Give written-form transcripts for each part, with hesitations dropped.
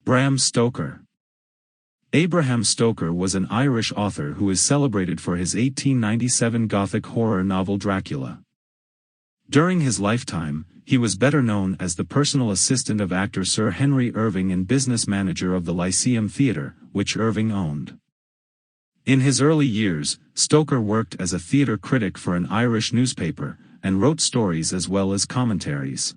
Bram Stoker. Abraham Stoker was an Irish author who is celebrated for his 1897 Gothic horror novel Dracula. During his lifetime, he was better known as the personal assistant of actor Sir Henry Irving and business manager of the Lyceum Theatre, which Irving owned. In his early years, Stoker worked as a theatre critic for an Irish newspaper, and wrote stories as well as commentaries.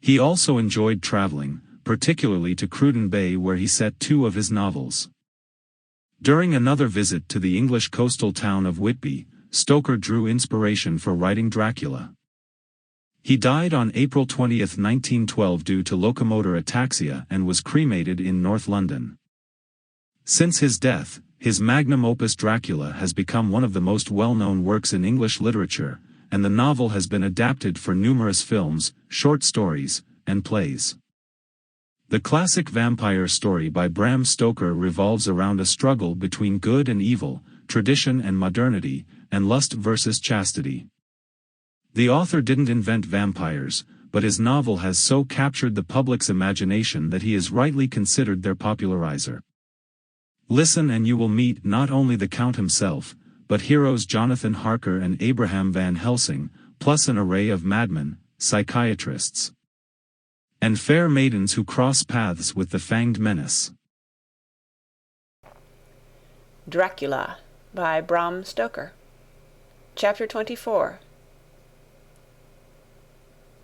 He also enjoyed traveling, particularly to Cruden Bay where he set two of his novels. During another visit to the English coastal town of Whitby, Stoker drew inspiration for writing Dracula. He died on April 20, 1912 due to locomotor ataxia and was cremated in North London. Since his death, his magnum opus Dracula has become one of the most well-known works in English literature, and the novel has been adapted for numerous films, short stories, and plays. The classic vampire story by Bram Stoker revolves around a struggle between good and evil, tradition and modernity, and lust versus chastity. The author didn't invent vampires, but his novel has so captured the public's imagination that he is rightly considered their popularizer. Listen and you will meet not only the Count himself, but heroes Jonathan Harker and Abraham Van Helsing, plus an array of madmen, psychiatrists, and fair maidens who cross paths with the fanged menace. Dracula by Bram Stoker. Chapter 24.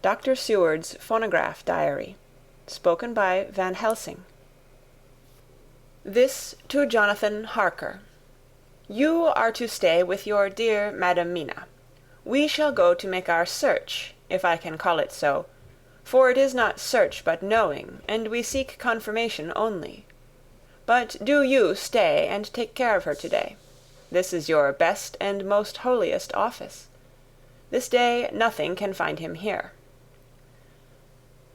Dr. Seward's Phonograph Diary. Spoken by Van Helsing. This to Jonathan Harker. You are to stay with your dear Madam Mina. We shall go to make our search, if I can call it so, for it is not search but knowing, and we seek confirmation only. But do you stay and take care of her today. This is your best and most holiest office. This day nothing can find him here.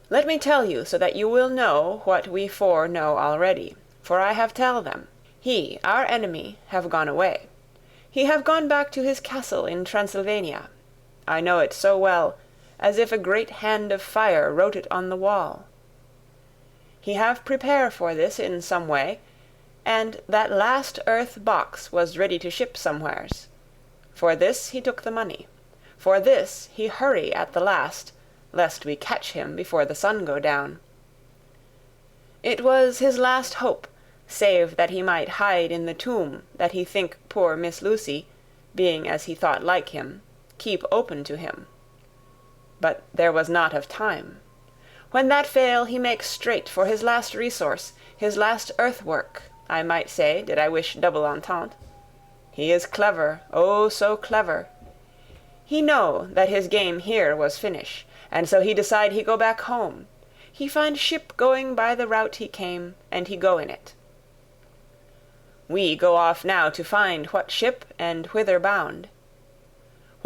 Let me tell you so that you will know what we four know already, for I have tell them. He, our enemy, have gone away. He have gone back to his castle in Transylvania. I know it so well, as if a great hand of fire wrote it on the wall. He have prepare for this in some way, and that last earth box was ready to ship somewheres. For this he took the money. For this he hurry at the last, lest we catch him before the sun go down. It was his last hope, save that he might hide in the tomb that he think poor Miss Lucy, being as he thought like him, keep open to him. But there was not of time. When that fail, he makes straight for his last resource, his last earthwork, I might say, did I wish double entente. He is clever, oh so clever. He know that his game here was finish, and so he decide he go back home. He find ship going by the route he came, and he go in it. We go off now to find what ship and whither bound.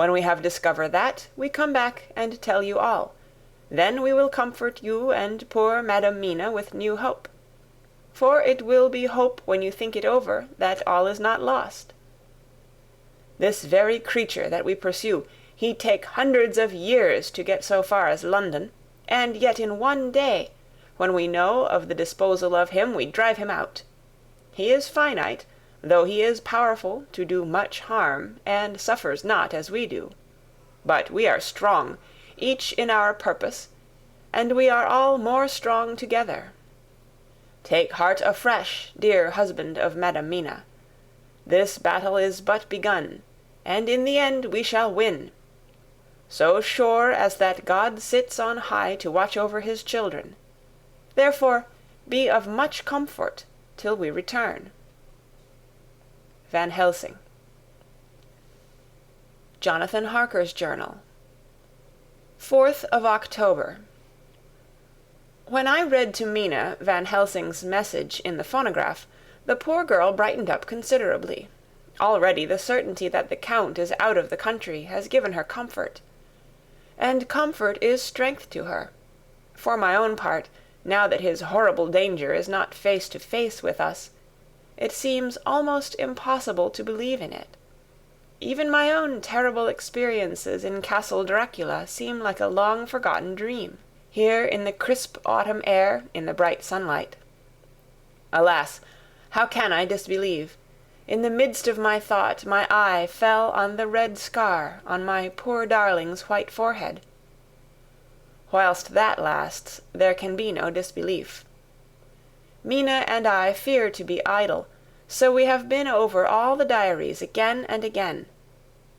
When we have discovered that, we come back and tell you all. Then we will comfort you and poor Madam Mina with new hope. For it will be hope when you think it over that all is not lost. This very creature that we pursue, he take hundreds of years to get so far as London, and yet in one day, when we know of the disposal of him, we drive him out. He is finite, though he is powerful to do much harm, and suffers not as we do. But we are strong, each in our purpose, and we are all more strong together. Take heart afresh, dear husband of Madam Mina. This battle is but begun, and in the end we shall win. So sure as that God sits on high to watch over his children. Therefore be of much comfort till we return. Van Helsing. Jonathan Harker's Journal. 4th of October. When I read to Mina Van Helsing's message in the phonograph, the poor girl brightened up considerably. Already the certainty that the Count is out of the country has given her comfort. And comfort is strength to her. For my own part, now that his horrible danger is not face to face with us, it seems almost impossible to believe in it. Even my own terrible experiences in Castle Dracula seem like a long-forgotten dream. Here in the crisp autumn air, in the bright sunlight, Alas, how can I disbelieve? In the midst of my thought my eye fell on the red scar on my poor darling's white forehead. Whilst that lasts, there can be no disbelief. Mina and I fear to be idle, so we have been over all the diaries again and again.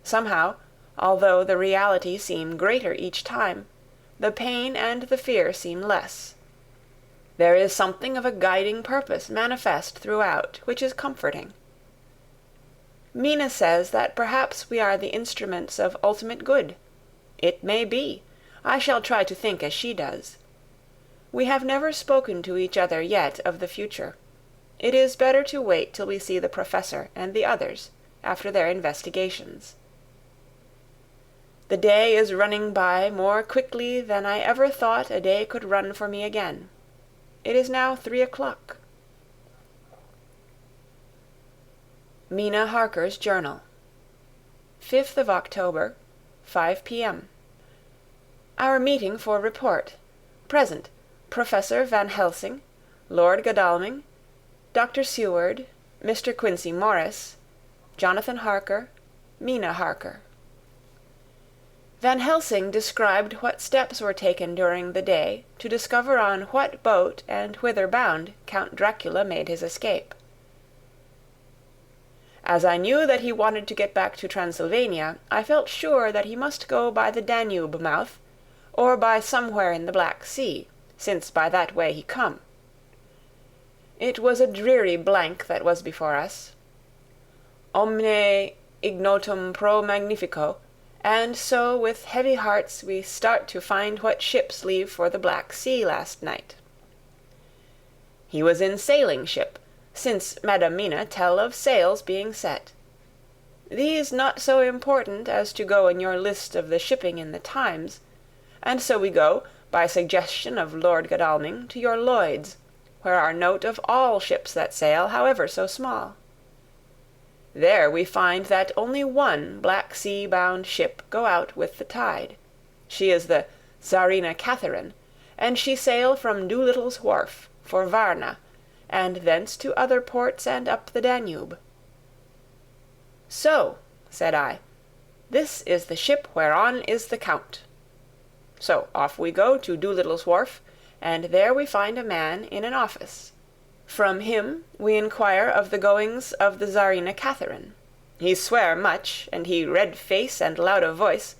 Somehow, although the reality seem greater each time, the pain and the fear seem less. There is something of a guiding purpose manifest throughout, which is comforting. Mina says that perhaps we are the instruments of ultimate good. It may be. I shall try to think as she does. We have never spoken to each other yet of the future. It is better to wait till we see the professor and the others, after their investigations. The day is running by more quickly than I ever thought a day could run for me again. It is now 3 o'clock. Mina Harker's Journal. 5th of October, 5 p.m. Our meeting for report. Present, Professor Van Helsing, Lord Godalming, Dr. Seward, Mr. Quincey Morris, Jonathan Harker, Mina Harker. Van Helsing described what steps were taken during the day to discover on what boat and whither bound Count Dracula made his escape. As I knew that he wanted to get back to Transylvania, I felt sure that he must go by the Danube mouth, or by somewhere in the Black Sea, since by that way he come. It was a dreary blank that was before us. Omne ignotum pro magnifico, and so with heavy hearts we start to find what ships leave for the Black Sea last night. He was in sailing ship, since Madam Mina tell of sails being set. These not so important as to go in your list of the shipping in the Times, and so we go, by suggestion of Lord Godalming, to your Lloyd's, where are note of all ships that sail, however so small. There we find that only one Black Sea-bound ship go out with the tide. She is the Czarina Catherine, and she sail from Doolittle's wharf for Varna, and thence to other ports and up the Danube. So, said I, this is the ship whereon is the Count. So off we go to Doolittle's wharf, and there we find a man in an office. From him we inquire of the goings of the Czarina Catherine. He swear much, and he red face and loud of voice,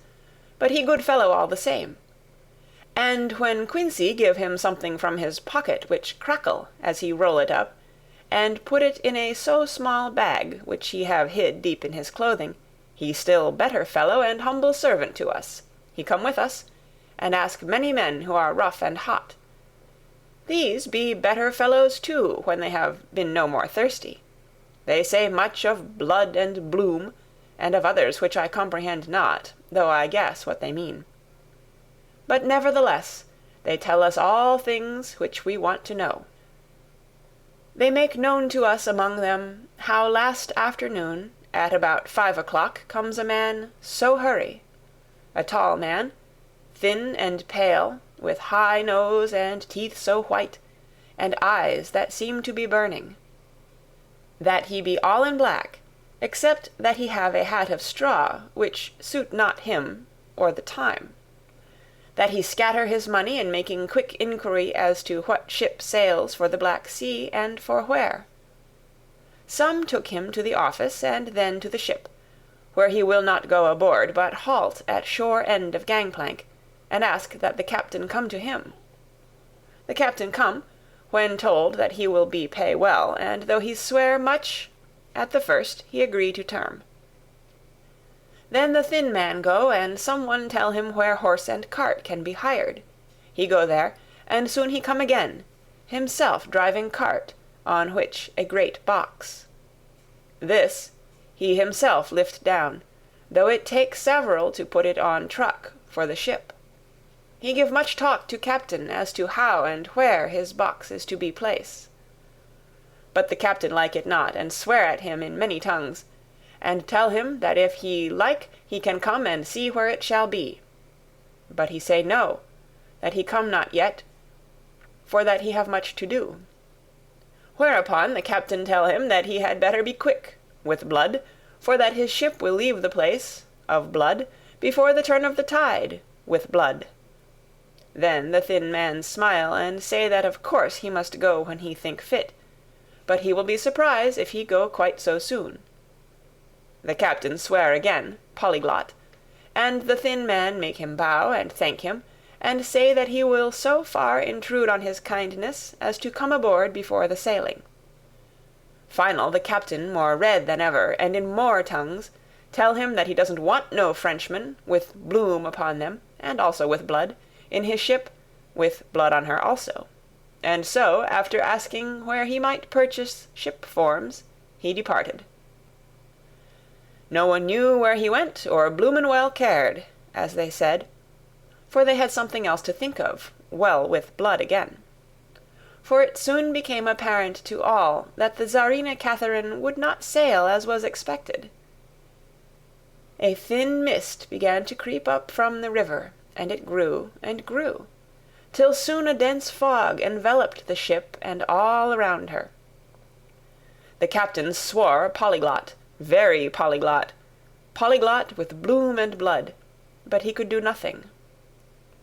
but he good fellow all the same. And when Quincey give him something from his pocket which crackle as he roll it up, and put it in a so small bag which he have hid deep in his clothing, he still better fellow and humble servant to us. He come with us, and ask many men who are rough and hot. These be better fellows too, when they have been no more thirsty. They say much of blood and bloom, and of others which I comprehend not, though I guess what they mean. But nevertheless, they tell us all things which we want to know. They make known to us among them how last afternoon, at about 5 o'clock, comes a man so hurry, a tall man, thin and pale, with high nose and teeth so white, and eyes that seem to be burning. That he be all in black, except that he have a hat of straw, which suit not him or the time. That he scatter his money in making quick inquiry as to what ship sails for the Black Sea, and for where. Some took him to the office, and then to the ship, where he will not go aboard, but halt at shore end of gangplank, and ask that the captain come to him. The captain come, when told that he will be pay well, and though he swear much, at the first he agree to term. Then the thin man go, and some one tell him where horse and cart can be hired. He go there, and soon he come again, himself driving cart, on which a great box. This he himself lift down, though it take several to put it on truck for the ship. He give much talk to captain as to how and where his box is to be placed. But the captain like it not, and swear at him in many tongues, and tell him that if he like he can come and see where it shall be. But he say no, that he come not yet, for that he have much to do. Whereupon the captain tell him that he had better be quick, with blood, for that his ship will leave the place, of blood, before the turn of the tide, with blood. Then the thin man smile, and say that of course he must go when he think fit, but he will be surprised if he go quite so soon. The captain swear again, polyglot, and the thin man make him bow and thank him, and say that he will so far intrude on his kindness as to come aboard before the sailing. Final the captain, more red than ever, and in more tongues, tell him that he doesn't want no Frenchmen, with bloom upon them, and also with blood, in his ship, with blood on her also. And so, after asking where he might purchase ship forms, he departed. No one knew where he went, or bloomin' well cared, as they said, for they had something else to think of, well with blood again. For it soon became apparent to all that the Czarina Catherine would not sail as was expected. A thin mist began to creep up from the river, and it grew and grew, till soon a dense fog enveloped the ship and all around her. The captain swore polyglot, very polyglot, polyglot with bloom and blood, but he could do nothing.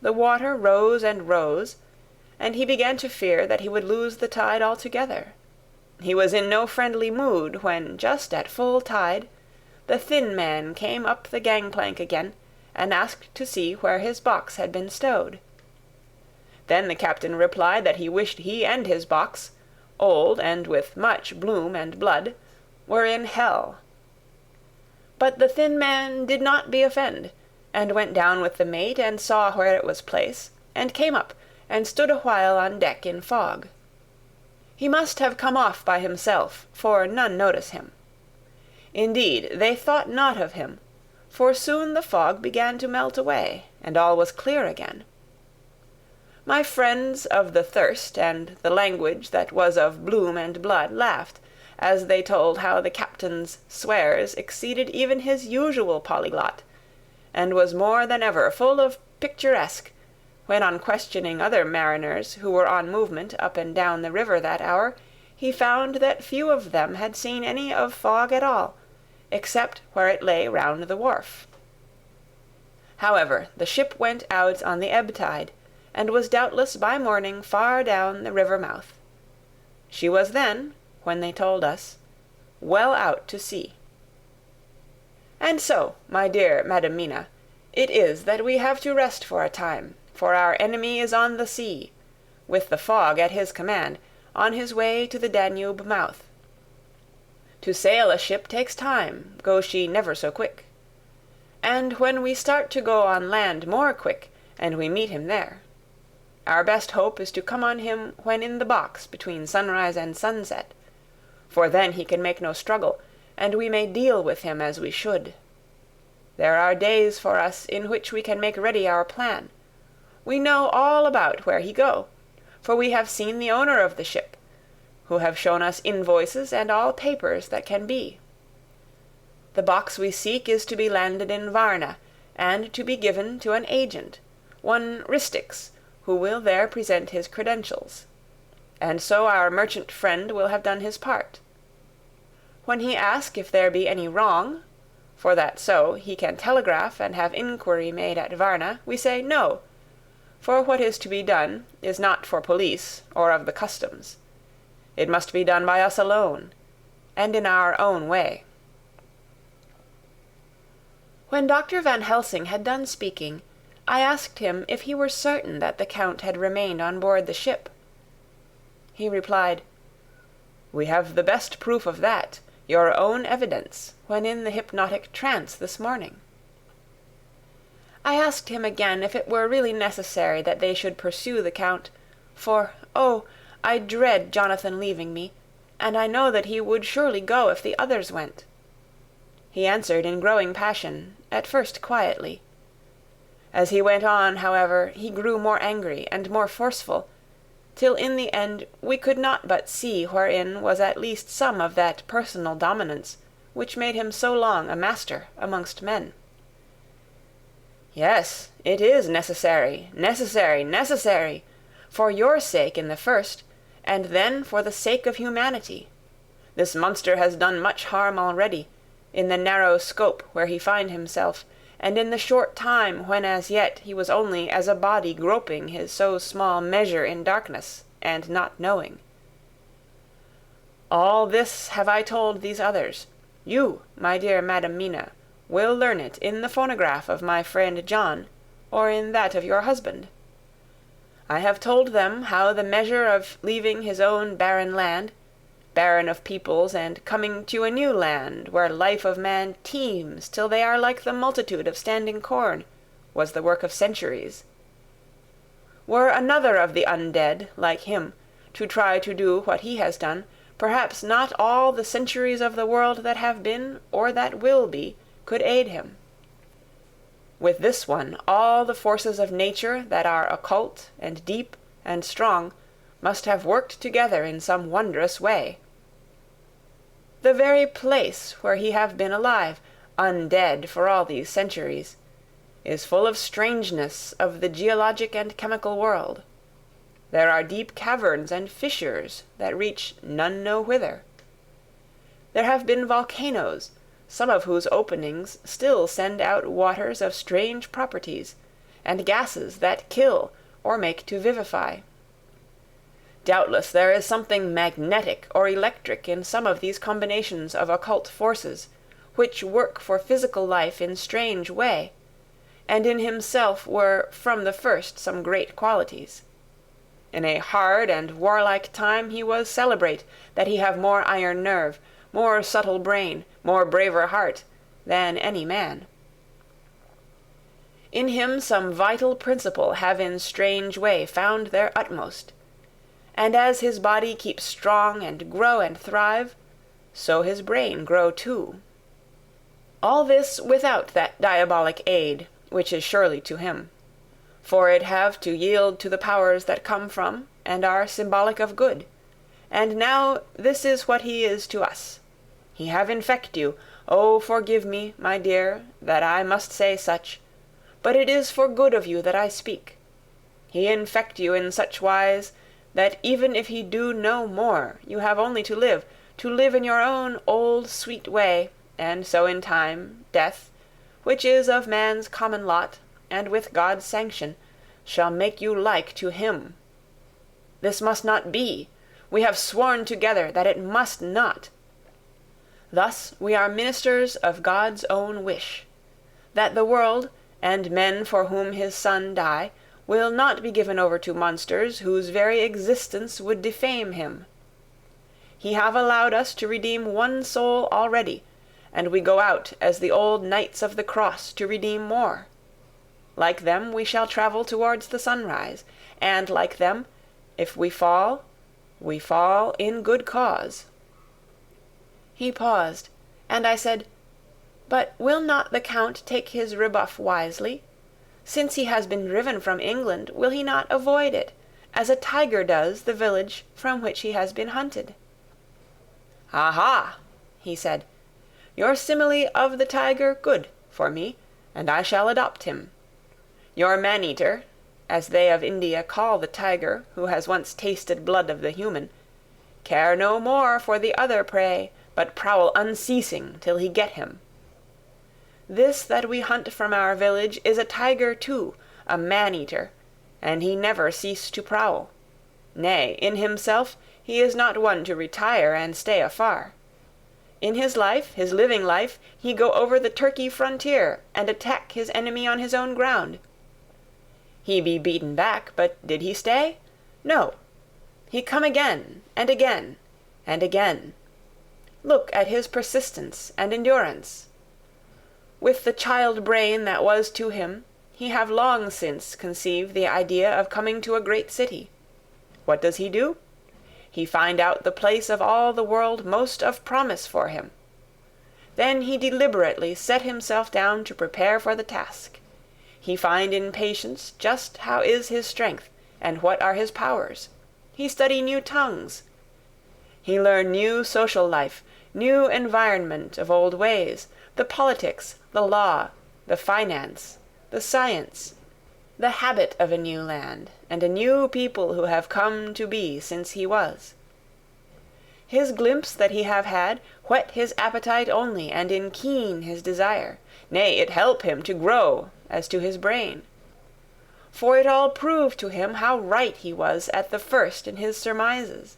The water rose and rose, and he began to fear that he would lose the tide altogether. He was in no friendly mood when, just at full tide, the thin man came up the gangplank again, and asked to see where his box had been stowed. Then the captain replied that he wished he and his box, old and with much bloom and blood, were in hell. But the thin man did not be offend, and went down with the mate and saw where it was placed, and came up and stood a while on deck in fog. He must have come off by himself, for none notice him. Indeed, they thought not of him, for soon the fog began to melt away, and all was clear again. My friends of the thirst and the language that was of bloom and blood laughed, as they told how the captain's swears exceeded even his usual polyglot, and was more than ever full of picturesque, when on questioning other mariners who were on movement up and down the river that hour, he found that few of them had seen any of fog at all, except where it lay round the wharf. However, the ship went out on the ebb tide, and was doubtless by morning far down the river mouth. She was then, when they told us, well out to sea. And so, my dear Madam Mina, it is that we have to rest for a time, for our enemy is on the sea, with the fog at his command, on his way to the Danube mouth. To sail a ship takes time, go she never so quick. And when we start to go on land more quick, and we meet him there, our best hope is to come on him when in the box between sunrise and sunset, for then he can make no struggle, and we may deal with him as we should. There are days for us in which we can make ready our plan. We know all about where he go, for we have seen the owner of the ship, who have shown us invoices and all papers that can be. The box we seek is to be landed in Varna, and to be given to an agent, one Ristix, who will there present his credentials. And so our merchant friend will have done his part. When he ask if there be any wrong, for that so he can telegraph and have inquiry made at Varna, we say no, for what is to be done is not for police or of the customs. It must be done by us alone, and in our own way. When Dr. Van Helsing had done speaking, I asked him if he were certain that the Count had remained on board the ship. He replied, "We have the best proof of that, your own evidence, when in the hypnotic trance this morning." I asked him again if it were really necessary that they should pursue the Count, for, oh, I dread Jonathan leaving me, and I know that he would surely go if the others went. He answered in growing passion, at first quietly. As he went on, however, he grew more angry and more forceful, till in the end we could not but see wherein was at least some of that personal dominance which made him so long a master amongst men. "Yes, it is necessary, necessary, necessary, for your sake in the first, and then for the sake of humanity. This monster has done much harm already, in the narrow scope where he find himself, and in the short time when as yet he was only as a body groping his so small measure in darkness, and not knowing. All this have I told these others. You, my dear Madam Mina, will learn it in the phonograph of my friend John, or in that of your husband. I have told them how the measure of leaving his own barren land, barren of peoples, and coming to a new land where life of man teems till they are like the multitude of standing corn, was the work of centuries. Were another of the undead, like him, to try to do what he has done, perhaps not all the centuries of the world that have been, or that will be, could aid him. With this one, all the forces of nature that are occult and deep and strong must have worked together in some wondrous way. The very place where he have been alive, undead for all these centuries, is full of strangeness of the geologic and chemical world. There are deep caverns and fissures that reach none know whither. There have been volcanoes, some of whose openings still send out waters of strange properties, and gases that kill or make to vivify. Doubtless there is something magnetic or electric in some of these combinations of occult forces, which work for physical life in strange way, and in himself were from the first some great qualities. In a hard and warlike time he was celebrate that he have more iron nerve, more subtle brain, more braver heart, than any man. In him some vital principle have in strange way found their utmost, and as his body keeps strong and grow and thrive, so his brain grow too. All this without that diabolic aid, which is surely to him, for it have to yield to the powers that come from, and are symbolic of good. And now this is what he is to us. He have infect you, oh forgive me, my dear, that I must say such, but it is for good of you that I speak. He infect you in such wise, that even if he do no more, you have only to live in your own old sweet way, and so in time, death, which is of man's common lot, and with God's sanction, shall make you like to him. This must not be. We have sworn together that it must not. Thus we are ministers of God's own wish, that the world, and men for whom his Son die, will not be given over to monsters whose very existence would defame him. He have allowed us to redeem one soul already, and we go out as the old knights of the cross to redeem more. Like them we shall travel towards the sunrise, and like them, if we fall in good cause. He paused, and I said, But will not the Count take his rebuff wisely? Since he has been driven from England, will he not avoid it, as a tiger does the village from which he has been hunted? Aha, he said, your simile of the tiger good for me, and I shall adopt him. Your man-eater, as they of India call the tiger who has once tasted blood of the human, care no more for the other prey, but prowl unceasing till he get him. This that we hunt from our village is a tiger too, a man-eater, and he never cease to prowl. Nay, in himself he is not one to retire and stay afar. In his life, his living life, he go over the Turkey frontier, and attack his enemy on his own ground. He be beaten back, but did he stay? No. He come again, and again, and again. Look at his persistence and endurance. With the child brain that was to him, he have long since conceived the idea of coming to a great city. What does he do? He find out the place of all the world most of promise for him. Then he deliberately set himself down to prepare for the task. He find in patience just how is his strength, and what are his powers. He study new tongues. He learn new social life, new environment of old ways, the politics, the law, the finance, the science. the habit of a new land, and a new people who have come to be since he was. His glimpse that he have had whet his appetite only, and in keen his desire, nay, it help him to grow as to his brain. For it all prove to him how right he was at the first in his surmises.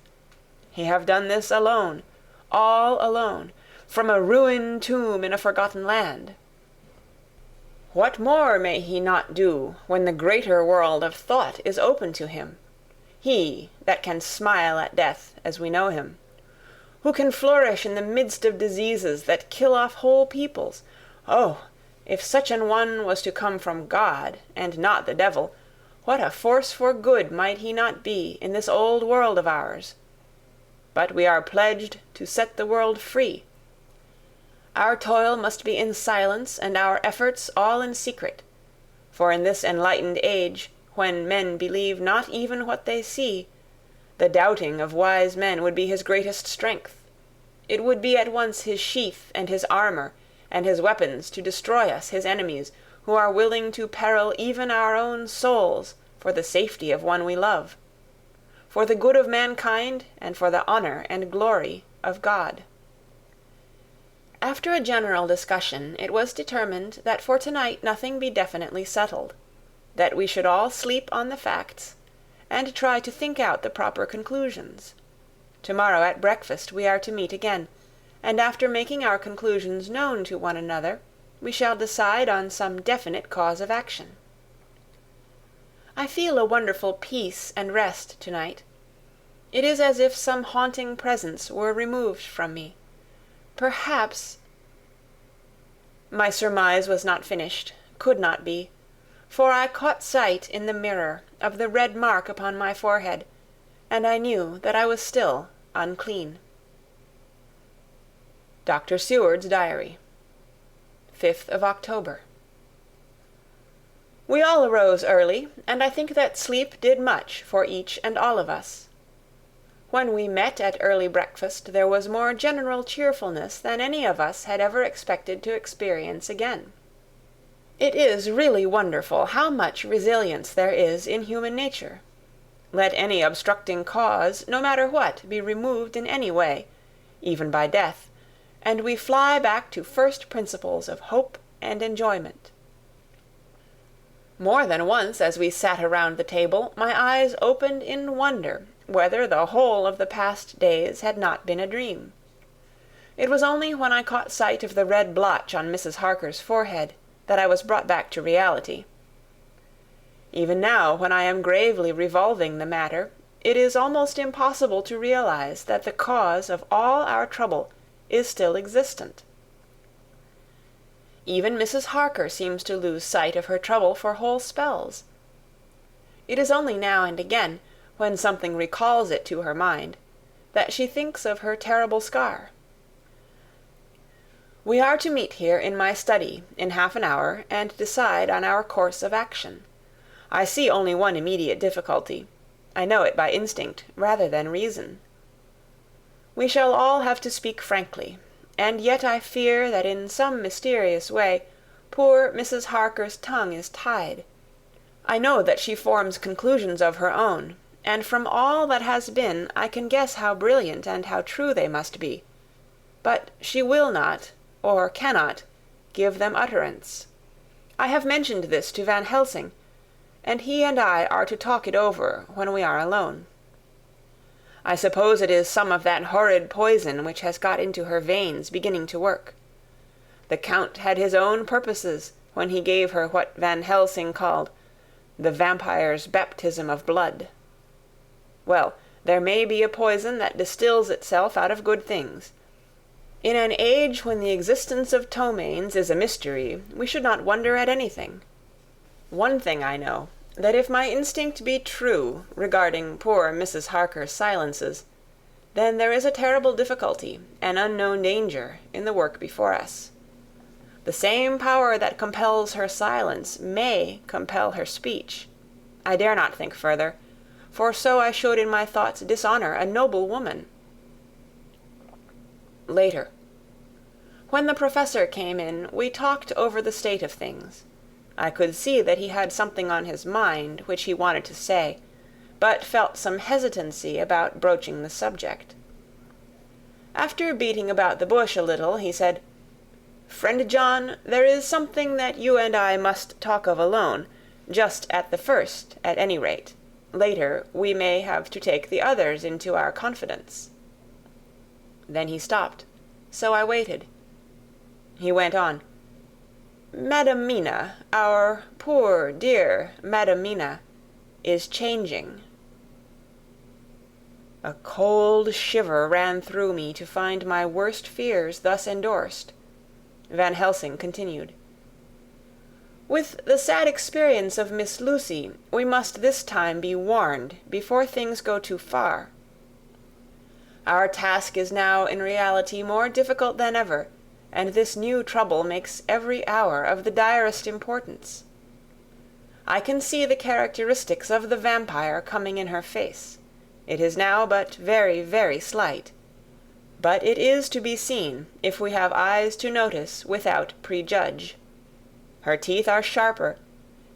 He have done this alone, all alone, from a ruined tomb in a forgotten land. What more may he not do when the greater world of thought is open to him? He that can smile at death as we know him, who can flourish in the midst of diseases that kill off whole peoples. Oh, if such an one was to come from God, and not the devil, what a force for good might he not be in this old world of ours! But we are pledged to set the world free. Our toil must be in silence, and our efforts all in secret. For in this enlightened age, when men believe not even what they see, the doubting of wise men would be his greatest strength. It would be at once his sheath and his armor, and his weapons to destroy us, his enemies, who are willing to peril even our own souls for the safety of one we love, for the good of mankind, and for the honor and glory of God. After a general discussion, it was determined that for tonight nothing be definitely settled, that we should all sleep on the facts, and try to think out the proper conclusions. Tomorrow at breakfast we are to meet again, and after making our conclusions known to one another, we shall decide on some definite cause of action. I feel a wonderful peace and rest tonight. It is as if some haunting presence were removed from me. Perhaps... My surmise was not finished, could not be, for I caught sight in the mirror of the red mark upon my forehead, and I knew that I was still unclean. Dr. Seward's Diary, 5th of October. We all arose early, and I think that sleep did much for each and all of us. When we met at early breakfast there was more general cheerfulness than any of us had ever expected to experience again. It is really wonderful how much resilience there is in human nature. Let any obstructing cause, no matter what, be removed in any way, even by death, and we fly back to first principles of hope and enjoyment. More than once as we sat around the table, my eyes opened in wonder whether the whole of the past days had not been a dream. It was only when I caught sight of the red blotch on Mrs. Harker's forehead that I was brought back to reality. Even now, when I am gravely revolving the matter, it is almost impossible to realize that the cause of all our trouble is still existent. Even Mrs. Harker seems to lose sight of her trouble for whole spells. It is only now and again, when something recalls it to her mind, that she thinks of her terrible scar. We are to meet here in my study in half an hour and decide on our course of action. I see only one immediate difficulty. I know it by instinct rather than reason. We shall all have to speak frankly, and yet I fear that in some mysterious way poor Mrs. Harker's tongue is tied. I know that she forms conclusions of her own, and from all that has been I can guess how brilliant and how true they must be. But she will not, or cannot, give them utterance. I have mentioned this to Van Helsing, and he and I are to talk it over when we are alone. I suppose it is some of that horrid poison which has got into her veins beginning to work. The Count had his own purposes when he gave her what Van Helsing called the vampire's baptism of blood. Well, there may be a poison that distills itself out of good things. In an age when the existence of ptomaines is a mystery, we should not wonder at anything. One thing I know, that if my instinct be true regarding poor Mrs. Harker's silences, then there is a terrible difficulty, an unknown danger, in the work before us. The same power that compels her silence may compel her speech. I dare not think further, for so I should in my thoughts dishonor a noble woman. Later. When the professor came in, we talked over the state of things. I could see that he had something on his mind which he wanted to say, but felt some hesitancy about broaching the subject. After beating about the bush a little, he said, "Friend John, there is something that you and I must talk of alone, just at the first, at any rate. Later, we may have to take the others into our confidence." Then he stopped, so I waited. He went on, "Madam Mina, our poor, dear Madam Mina, is changing." A cold shiver ran through me to find my worst fears thus endorsed. Van Helsing continued, "With the sad experience of Miss Lucy, we must this time be warned before things go too far. Our task is now in reality more difficult than ever, and this new trouble makes every hour of the direst importance. I can see the characteristics of the vampire coming in her face. It is now but very, very slight. But it is to be seen, if we have eyes to notice without prejudge. Her teeth are sharper,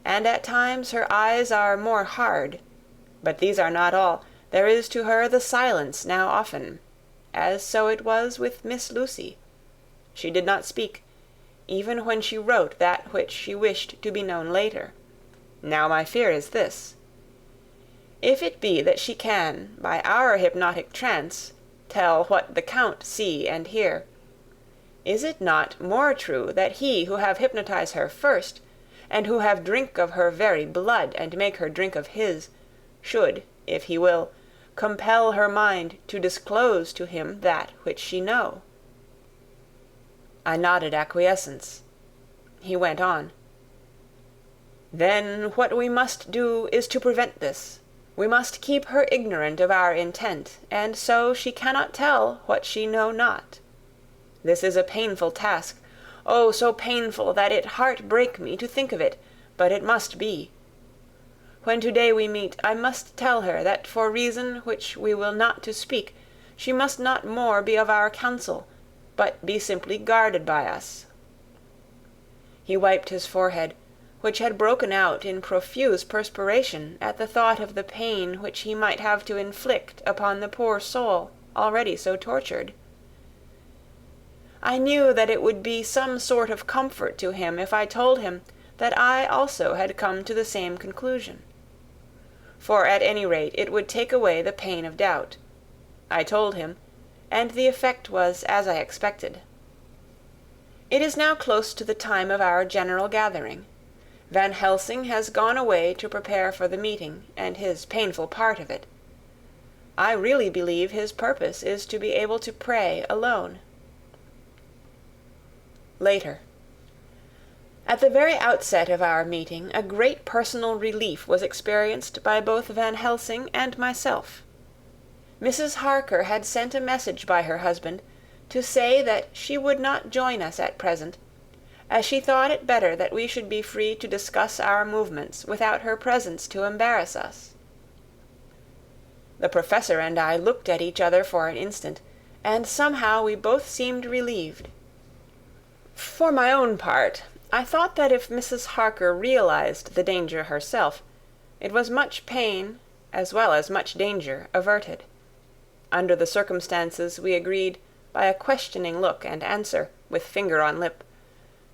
and at times her eyes are more hard. But these are not all. There is to her the silence now often, as so it was with Miss Lucy. She did not speak, even when she wrote that which she wished to be known later. Now my fear is this. If it be that she can, by our hypnotic trance, tell what the Count see and hear, is it not more true that he who have hypnotized her first, and who have drink of her very blood and make her drink of his, should, if he will, compel her mind to disclose to him that which she know?" I nodded acquiescence. He went on, "Then what we must do is to prevent this. We must keep her ignorant of our intent, and so she cannot tell what she know not. This is a painful task, oh, so painful that it heart break me to think of it, but it must be. When today we meet, I must tell her that for reason which we will not to speak, she must not more be of our counsel, but be simply guarded by us." He wiped his forehead, which had broken out in profuse perspiration at the thought of the pain which he might have to inflict upon the poor soul already so tortured. I knew that it would be some sort of comfort to him if I told him that I also had come to the same conclusion. For at any rate it would take away the pain of doubt. I told him, and the effect was as I expected. It is now close to the time of our general gathering. Van Helsing has gone away to prepare for the meeting, and his painful part of it. I really believe his purpose is to be able to pray alone. Later. At the very outset of our meeting, a great personal relief was experienced by both Van Helsing and myself. Mrs. Harker had sent a message by her husband to say that she would not join us at present, as she thought it better that we should be free to discuss our movements without her presence to embarrass us. The Professor and I looked at each other for an instant, and somehow we both seemed relieved. For my own part, I thought that if Mrs. Harker realized the danger herself, it was much pain, as well as much danger, averted. Under the circumstances we agreed, by a questioning look and answer, with finger on lip,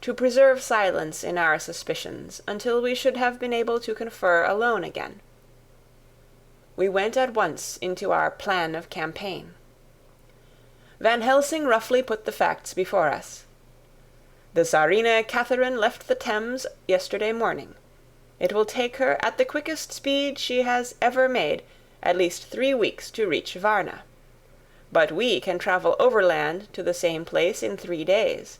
to preserve silence in our suspicions until we should have been able to confer alone again. We went at once into our plan of campaign. Van Helsing roughly put the facts before us. The Tsarina Catherine left the Thames yesterday morning. It will take her at the quickest speed she has ever made at least 3 weeks to reach Varna. But we can travel overland to the same place in 3 days.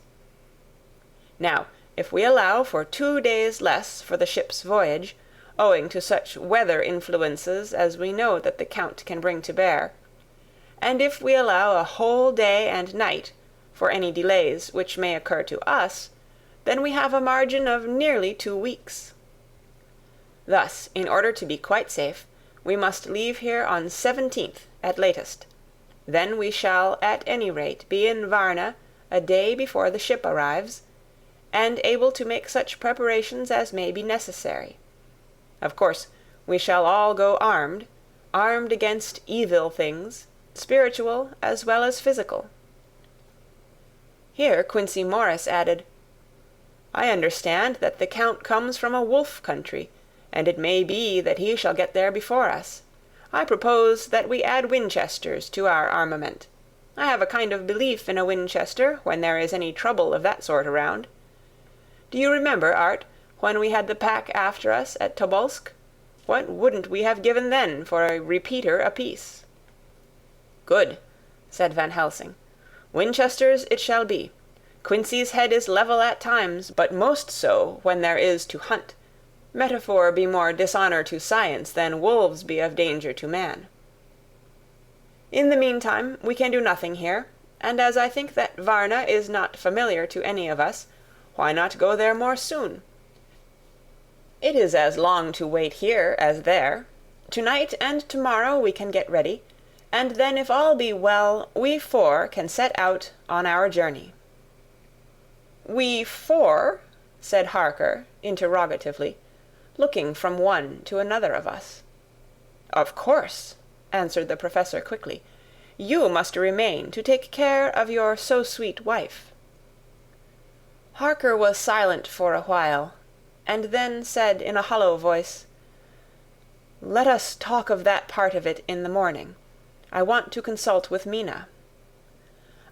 Now, if we allow for 2 days less for the ship's voyage, owing to such weather influences as we know that the Count can bring to bear, and if we allow a whole day and night for any delays which may occur to us, then we have a margin of nearly 2 weeks. Thus, in order to be quite safe, we must leave here on 17th at latest. Then we shall at any rate be in Varna a day before the ship arrives, and able to make such preparations as may be necessary. Of course, we shall all go armed against evil things, spiritual as well as physical." Here Quincey Morris added, "I understand that the Count comes from a wolf country, and it may be that he shall get there before us. I propose that we add Winchesters to our armament. I have a kind of belief in a Winchester when there is any trouble of that sort around. Do you remember, Art, when we had the pack after us at Tobolsk? What wouldn't we have given then for a repeater apiece?" "Good," said Van Helsing. "Winchesters it shall be. Quincey's head is level at times, but most so when there is to hunt. Metaphor be more dishonour to science than wolves be of danger to man. In the meantime we can do nothing here, and as I think that Varna is not familiar to any of us, why not go there more soon? It is as long to wait here as there. To-night and to-morrow we can get ready, and then if all be well, we four can set out on our journey." "We four?" said Harker, interrogatively, looking from one to another of us. "Of course," answered the Professor quickly. "You must remain to take care of your so-sweet wife." Harker was silent for a while, and then said in a hollow voice, "Let us talk of that part of it in the morning. I want to consult with Mina."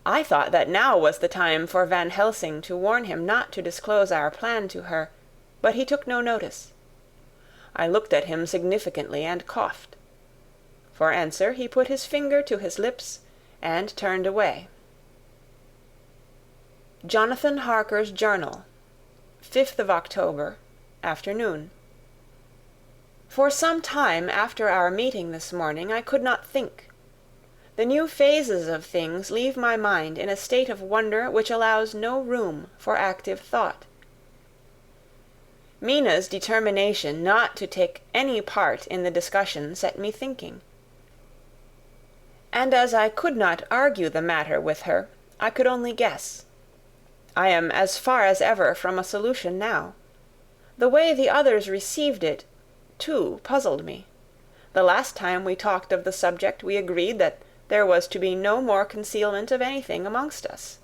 I thought that now was the time for Van Helsing to warn him not to disclose our plan to her, but he took no notice. I looked at him significantly and coughed. For answer he put his finger to his lips and turned away. Jonathan Harker's Journal, 5th of October, afternoon. For some time after our meeting this morning I could not think. The new phases of things leave my mind in a state of wonder which allows no room for active thought. Mina's determination not to take any part in the discussion set me thinking. And as I could not argue the matter with her, I could only guess. I am as far as ever from a solution now. The way the others received it, too, puzzled me. The last time we talked of the subject we agreed that there was to be no more concealment of anything amongst us.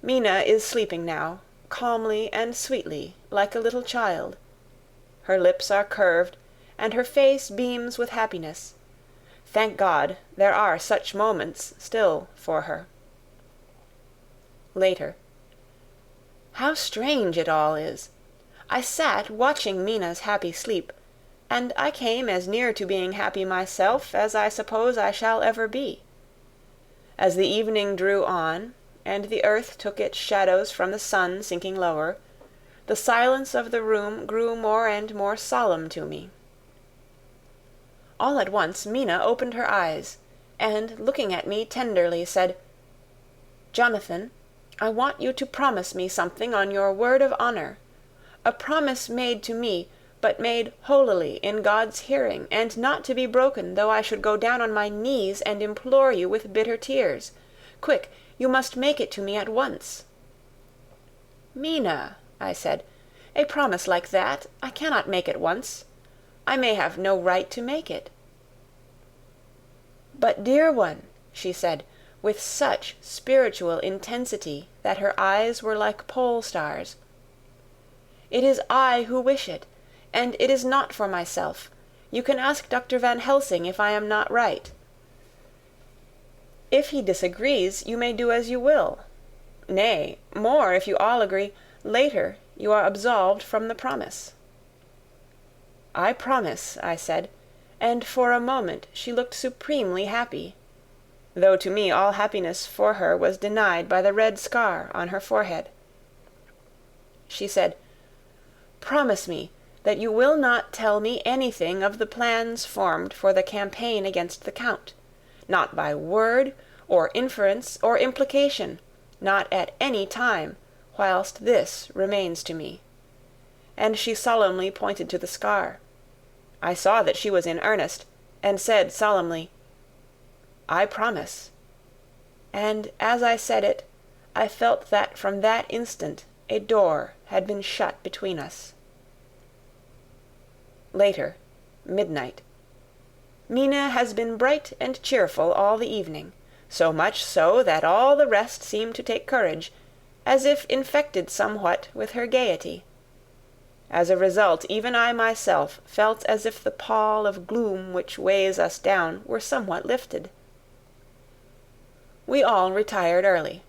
Mina is sleeping now, calmly and sweetly, like a little child. Her lips are curved, and her face beams with happiness. Thank God, there are such moments still for her. Later. How strange it all is! I sat watching Mina's happy sleep, and I came as near to being happy myself as I suppose I shall ever be. As the evening drew on, and the earth took its shadows from the sun sinking lower, the silence of the room grew more and more solemn to me. All at once Mina opened her eyes, and, looking at me tenderly, said, "Jonathan, I want you to promise me something on your word of honor, a promise made to me, but made holily in God's hearing, and not to be broken though I should go down on my knees and implore you with bitter tears. Quick, you must make it to me at once." "Mina," I said, "a promise like that I cannot make at once. I may have no right to make it." "But, dear one," she said, with such spiritual intensity that her eyes were like pole stars, "it is I who wish it, and it is not for myself. You can ask Dr. Van Helsing if I am not right. If he disagrees, you may do as you will. Nay, more, if you all agree, later you are absolved from the promise." "I promise," I said, and for a moment she looked supremely happy, though to me all happiness for her was denied by the red scar on her forehead. She said, "Promise me that you will not tell me anything of the plans formed for the campaign against the Count, not by word, or inference, or implication, not at any time, whilst this remains to me." And she solemnly pointed to the scar. I saw that she was in earnest, and said solemnly, "I promise." And as I said it, I felt that from that instant A door had been shut between us. Later, midnight. Mina has been bright and cheerful all the evening, so much so that all the rest seem to take courage, as if infected somewhat with her gaiety. As a result, even I myself felt as if the pall of gloom which weighs us down were somewhat lifted. We all retired early.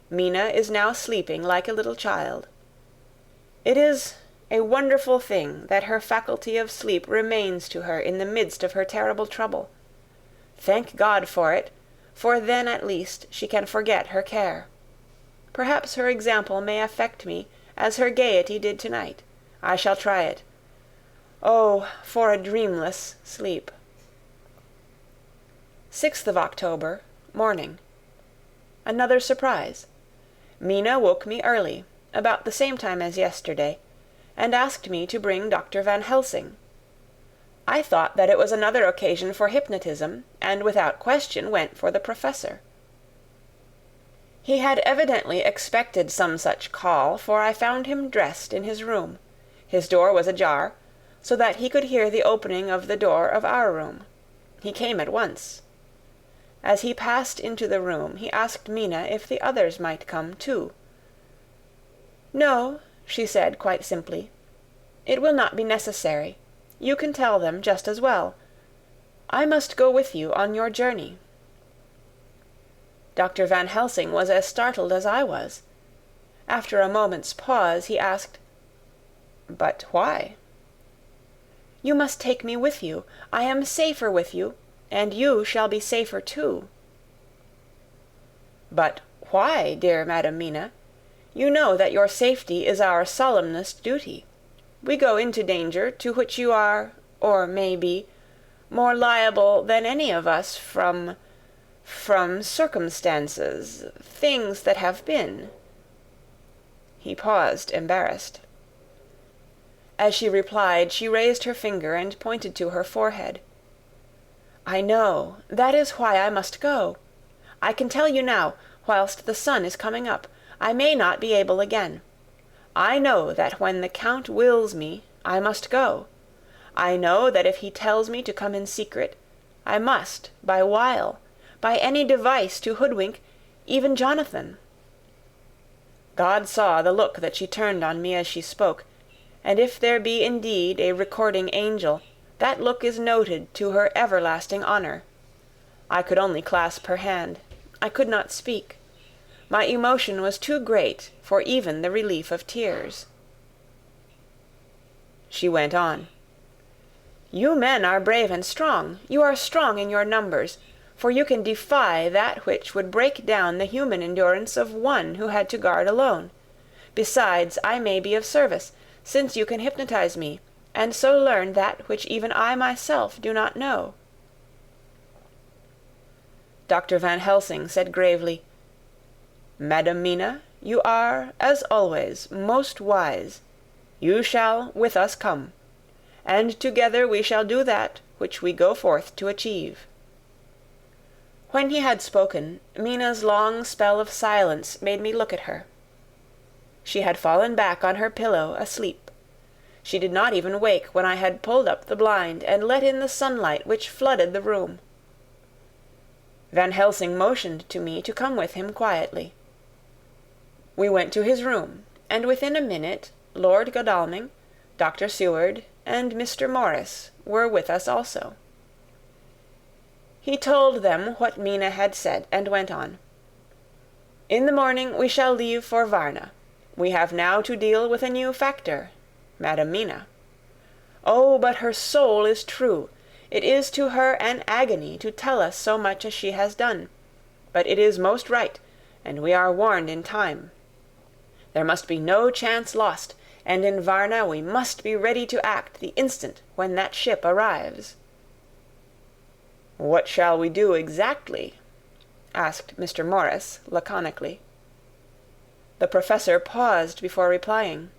Mina is now sleeping like a little child. It is a wonderful thing that her faculty of sleep remains to her in the midst of her terrible trouble. Thank God for it, for then at least she can forget her care. Perhaps her example may affect me as her gaiety did tonight. I shall try it. Oh, for a dreamless sleep. 6th of October, morning. Another surprise. Mina woke me early, about the same time as yesterday, and asked me to bring Dr. Van Helsing. I thought that it was another occasion for hypnotism, and without question went for the professor. He had evidently expected some such call, for I found him dressed in his room. His door was ajar, so that he could hear the opening of the door of our room. He came at once. As he passed into the room, he asked Mina if the others might come too. "No," she said quite simply. "It will not be necessary. You can tell them just as well. I must go with you on your journey." Dr. Van Helsing was as startled as I was. After a moment's pause, he asked, "But why?" "You must take me with you. I am safer with you, and you shall be safer too." "But why, dear Madam Mina? You know that your safety is our solemnest duty. We go into danger to which you are, or may be, more liable than any of us from circumstances, things that have been." He paused, embarrassed. As she replied, she raised her finger and pointed to her forehead. "I know. That is why I must go. I can tell you now, whilst the sun is coming up. I may not be able again. I know that when the Count wills me, I must go. I know that if he tells me to come in secret, I must, by wile, by any device to hoodwink, even Jonathan." God saw the look that she turned on me as she spoke, and if there be indeed a recording angel, that look is noted to her everlasting honor. I could only clasp her hand. I could not speak. My emotion was too great for even the relief of tears. She went on. "You men are brave and strong. You are strong in your numbers, for you can defy that which would break down the human endurance of one who had to guard alone. Besides, I may be of service, since you can hypnotize me, and so learn that which even I myself do not know." Dr. Van Helsing said gravely, "Madam Mina, you are, as always, most wise. You shall with us come, and together we shall do that which we go forth to achieve." When he had spoken, Mina's long spell of silence made me look at her. She had fallen back on her pillow, asleep. She did not even wake when I had pulled up the blind and let in the sunlight which flooded the room. Van Helsing motioned to me to come with him quietly. We went to his room, and within a minute Lord Godalming, Dr. Seward, and Mr. Morris were with us also. He told them what Mina had said, and went on. "In the morning we shall leave for Varna. We have now to deal with a new factor, Madam Mina. Oh, but her soul is true. It is to her an agony to tell us so much as she has done. But it is most right, and we are warned in time. There must be no chance lost, and in Varna we must be ready to act the instant when that ship arrives." "What shall we do exactly?" asked Mr. Morris laconically. The professor paused before replying.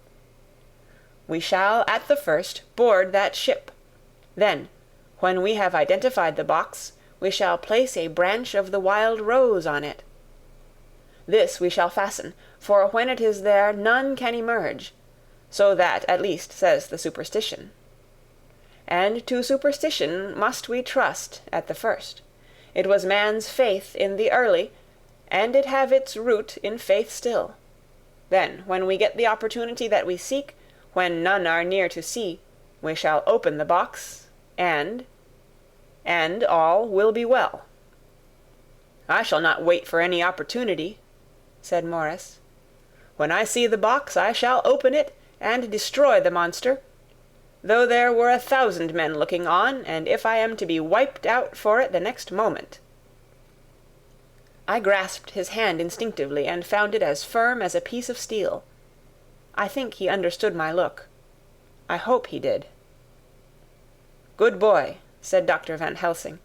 "We shall at the first board that ship. Then, when we have identified the box, we shall place a branch of the wild rose on it. This we shall fasten, for when it is there none can emerge. So that, at least, says the superstition. And to superstition must we trust at the first. It was man's faith in the early, and it have its root in faith still. Then, when we get the opportunity that we seek, when none are near to see, we shall open the box, and all will be well." "I shall not wait for any opportunity," said Morris. "When I see the box, I shall open it, and destroy the monster, though there were 1,000 men looking on, and if I am to be wiped out for it the next moment." I grasped his hand instinctively, and found it as firm as a piece of steel. I think he understood my look. I hope he did. "Good boy," said Dr. Van Helsing.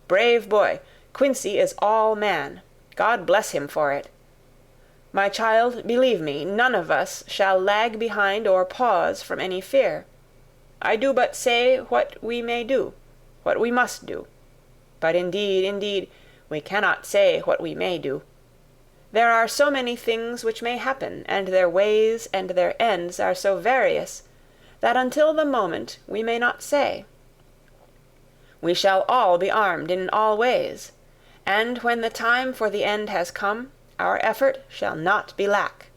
"Brave boy. Quincey is all man. God bless him for it. My child, believe me, none of us shall lag behind or pause from any fear. I do but say what we may do, what we must do. But indeed, we cannot say what we may do. There are so many things which may happen, and their ways and their ends are so various, that until the moment we may not say. We shall all be armed in all ways, and when the time for the end has come, our effort shall not be lack.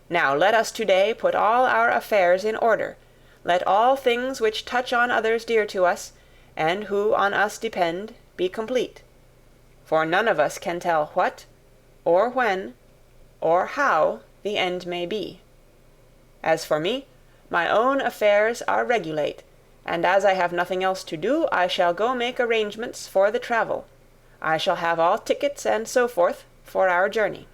Now let us to-day put all our affairs in order. Let all things which touch on others dear to us, and who on us depend, be complete. For none of us can tell what, or when, or how the end may be. As for me, my own affairs are regulate, and as I have nothing else to do, I shall go make arrangements for the travel. I shall have all tickets and so forth for our journey."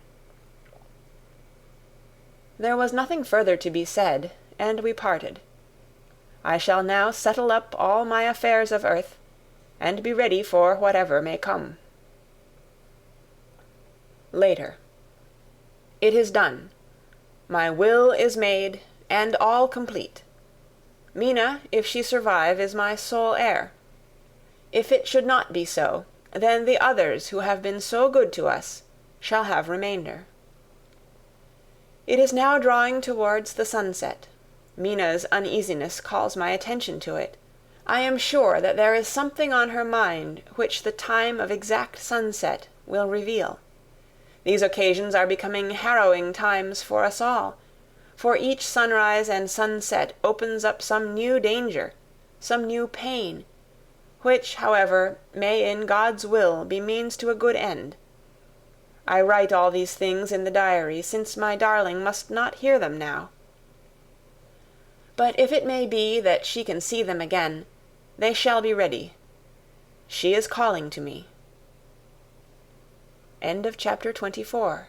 There was nothing further to be said, and we parted. I shall now settle up all my affairs of earth, and be ready for whatever may come. Later. It is done. My will is made, and all complete. Mina, if she survive, is my sole heir. If it should not be so, then the others who have been so good to us shall have remainder. It is now drawing towards the sunset. Mina's uneasiness calls my attention to it. I am sure that there is something on her mind which the time of exact sunset will reveal. These occasions are becoming harrowing times for us all, for each sunrise and sunset opens up some new danger, some new pain, which, however, may in God's will be means to a good end. I write all these things in the diary, since my darling must not hear them now. But if it may be that she can see them again, they shall be ready. She is calling to me. End of chapter 24.